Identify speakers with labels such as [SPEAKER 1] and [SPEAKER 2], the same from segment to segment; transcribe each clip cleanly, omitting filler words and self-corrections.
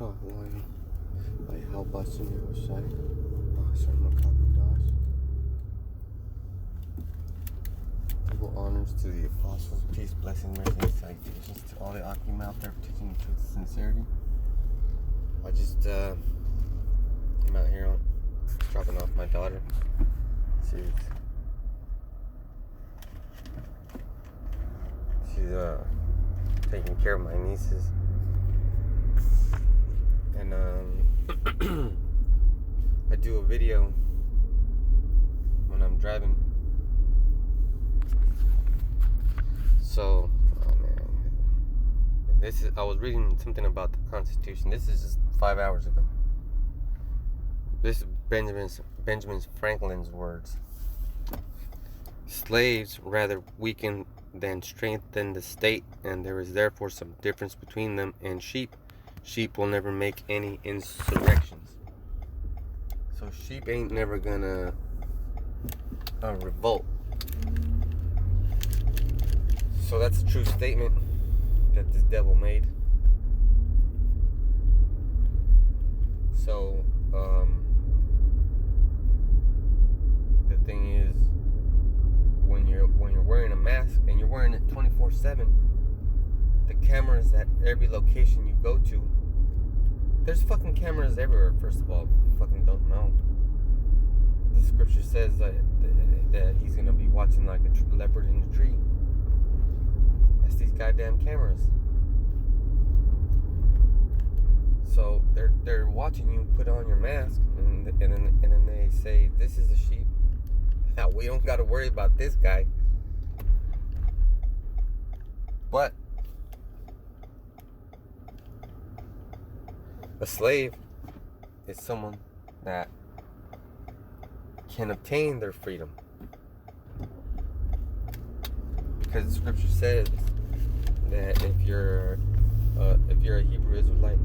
[SPEAKER 1] Kahwai by Halbasim Yoshai, Bahasar Makabudash. Double honors to the apostles, peace, blessing, mercy, and salutations to all the Akim out there teaching the truth and sincerity. I just I'm out here dropping off my daughter. She's taking care of my nieces. And I do a video when I'm driving. So, oh man, I was reading something about the Constitution. This is just 5 hours ago. This is Benjamin Franklin's words. Slaves rather weaken than strengthen the state, and there is therefore some difference between them and sheep. Sheep will never make any insurrections. So sheep ain't never gonna revolt. So that's a true statement that this devil made. So the thing is, when you're wearing a mask and you're wearing it 24/7, the cameras at every location you go to, there's fucking cameras everywhere. First of all, you fucking don't know. The scripture says that he's gonna be watching like a leopard in a tree. That's these goddamn cameras. So they're watching you put on your mask, and then they say, "This is a sheep. Now we don't got to worry about this guy." But a slave is someone that can obtain their freedom, because the scripture says that if you're a Hebrew Israelite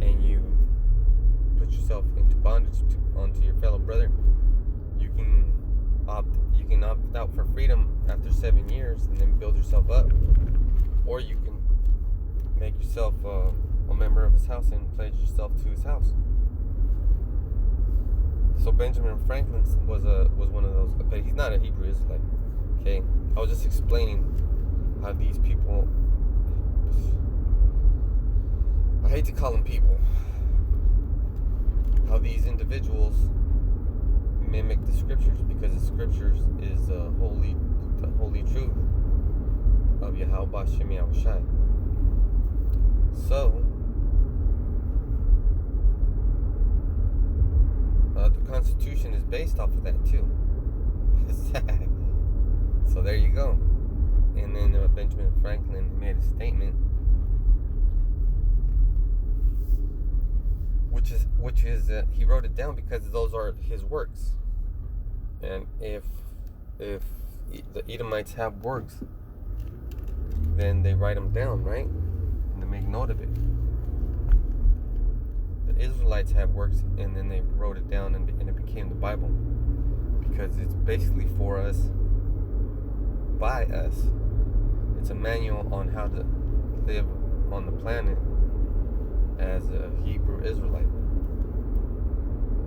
[SPEAKER 1] and you put yourself into bondage onto your fellow brother, you can opt out for freedom after 7 years and then build yourself up, or you can make yourself a member of his house and pledge yourself to his house. So Benjamin Franklin was one of those, but he's not a Hebrew Israelite. Okay, I was just explaining how these people, I hate to call them people, how these individuals mimic the scriptures, because the scriptures is the holy truth of Yahweh Shem Yahushai. So the Constitution is based off of that too. So there you go. And then Benjamin Franklin made a statement, which is he wrote it down because those are his works. And if the Edomites have works, then they write them down, right? And they make note of it. The Israelites have works, and then they wrote it down, and it became the Bible, because it's basically for us, by us. It's a manual on how to live on the planet as a Hebrew Israelite.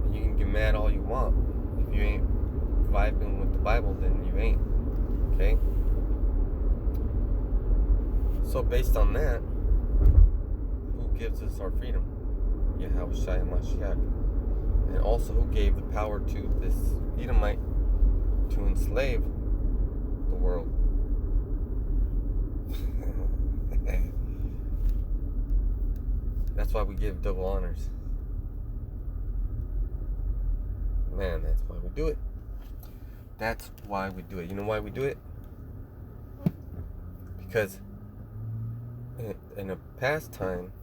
[SPEAKER 1] And you can get mad all you want. If you ain't vibing with the Bible, then you ain't. Okay? So based on that, who gives us our freedom? Yahweh Shai Mashiach. And also, who gave the power to this Edomite to enslave the world? That's why we give double honors. Man, that's why we do it. That's why we do it. You know why we do it? Because in a past time,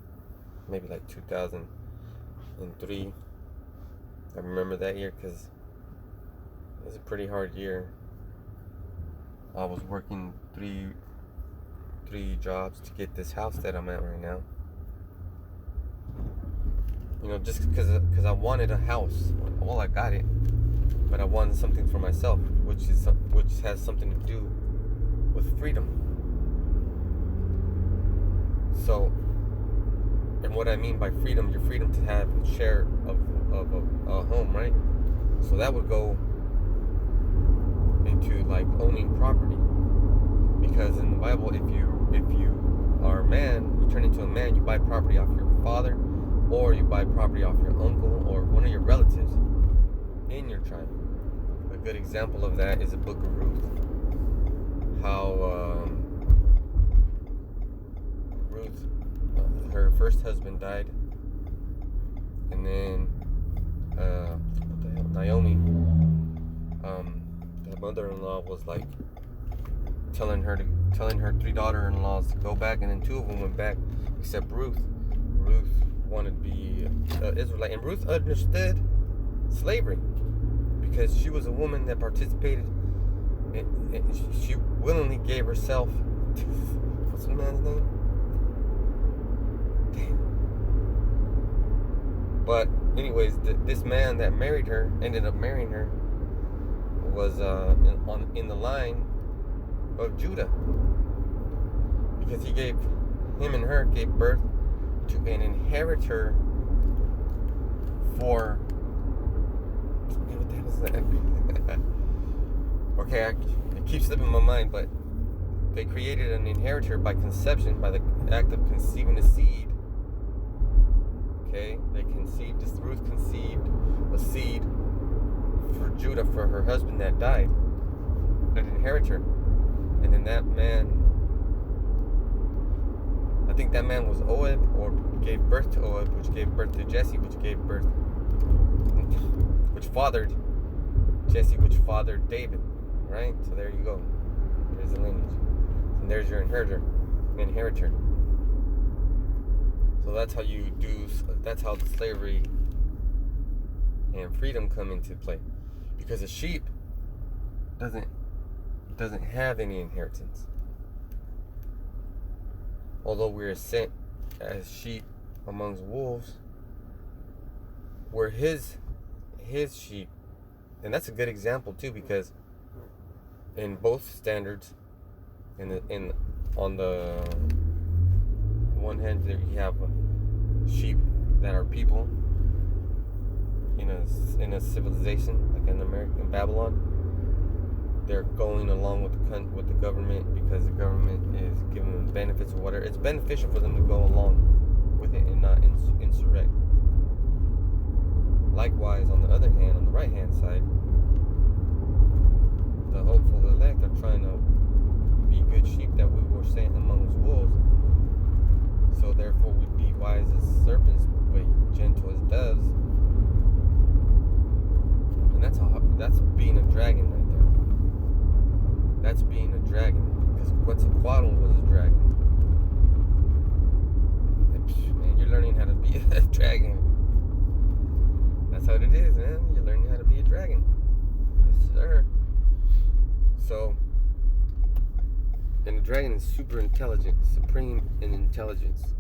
[SPEAKER 1] maybe like 2003, I remember that year because it was a pretty hard year. I was working three jobs to get this house that I'm at right now. You know, just because I wanted a house. Well, I got it, but I wanted something for myself, which has something to do with freedom. So And what I mean by freedom, your freedom to have a share of a home, right? So that would go into like owning property, because in the Bible, if you are a man, you turn into a man, you buy property off your father, or you buy property off your uncle or one of your relatives in your tribe. A good example of that is the book of Ruth. How Ruth, her first husband died, and then what the hell, Naomi, the mother-in-law was like telling her three daughter-in-laws to go back, and then two of them went back, except Ruth. Ruth wanted to be Israelite, and Ruth understood slavery because she was a woman that participated. She willingly gave herself to, what's the man's name? Damn. But anyways, this man that married her, ended up marrying her, was in the line of Judah, because he gave him and her gave birth to an inheritor for, what the hell is that? Okay, it keeps slipping my mind, but they created an inheritor by conception, by the act of conceiving a seed. Okay, Ruth conceived a seed for Judah, for her husband that died, an inheritor. And then that man, I think that man was Ohab, or gave birth to Ohab, which gave birth to Jesse, which fathered Jesse, which fathered David, right? So there you go. There's the lineage. And there's your inheritor. So that's how that's how the slavery and freedom come into play. Because a sheep doesn't have any inheritance. Although we are sent as sheep amongst wolves, we're his sheep. And that's a good example too, because in both standards, on the one hand, there you have sheep that are people in a civilization like in Babylon. They're going along with the government because the government is giving them benefits or whatever. It's beneficial for them to go along with it and not insurrect. Likewise, on the other hand, on the right hand side, the hopeful elect are trying to be good sheep that we were sent amongst wolves. So therefore we'd be wise as serpents, but gentle as doves. And that's being a dragon right there. That's being a dragon. Because Quetzalcoatl was a dragon. Man, you're learning how to be a dragon. That's how it is, man. You're learning how to be a dragon. Yes, sir. So, and the dragon is super intelligent, supreme in intelligence.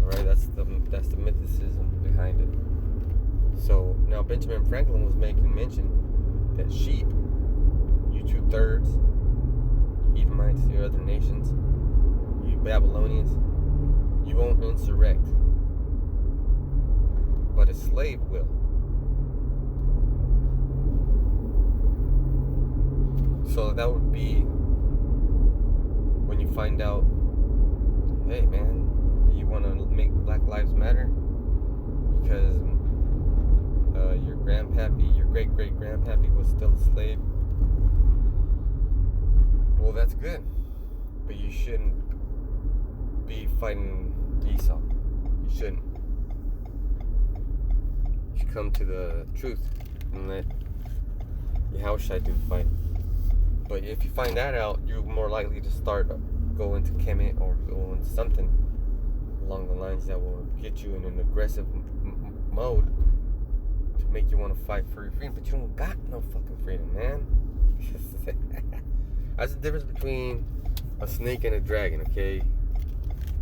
[SPEAKER 1] Alright, that's the mythicism behind it. So now Benjamin Franklin was making mention that sheep, you 2/3, you Edomites, you other nations, you Babylonians, you won't insurrect, but a slave will. So that would be when you find out, hey man, you want to make Black Lives Matter because your grandpappy, your great-great-grandpappy was still a slave. Well, that's good, but you shouldn't be fighting Esau. You shouldn't. You should come to the truth and let Yahushua do the fight. But if you find that out, you're more likely to go into Kemet or go into something along the lines that will get you in an aggressive mode to make you want to fight for your freedom. But you don't got no fucking freedom, man. That's the difference between a snake and a dragon, okay?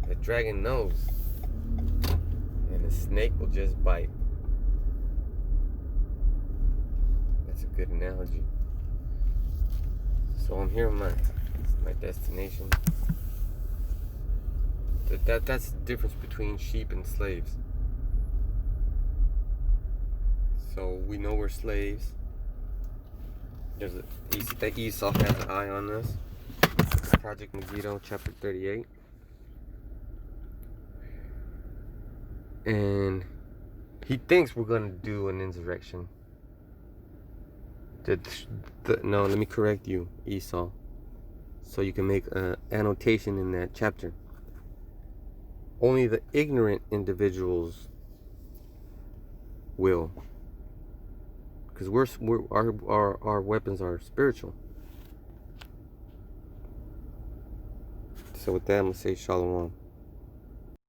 [SPEAKER 1] A dragon knows, and a snake will just bite. That's a good analogy. So I'm here, my destination. That's the difference between sheep and slaves. So we know we're slaves. There's that Esau has an eye on us. Project Megiddo, chapter 38. And he thinks we're going to do an insurrection. No, let me correct you, Esau. So you can make an annotation in that chapter. Only the ignorant individuals will. Because our weapons are spiritual. So with that, I'm going to say shalom.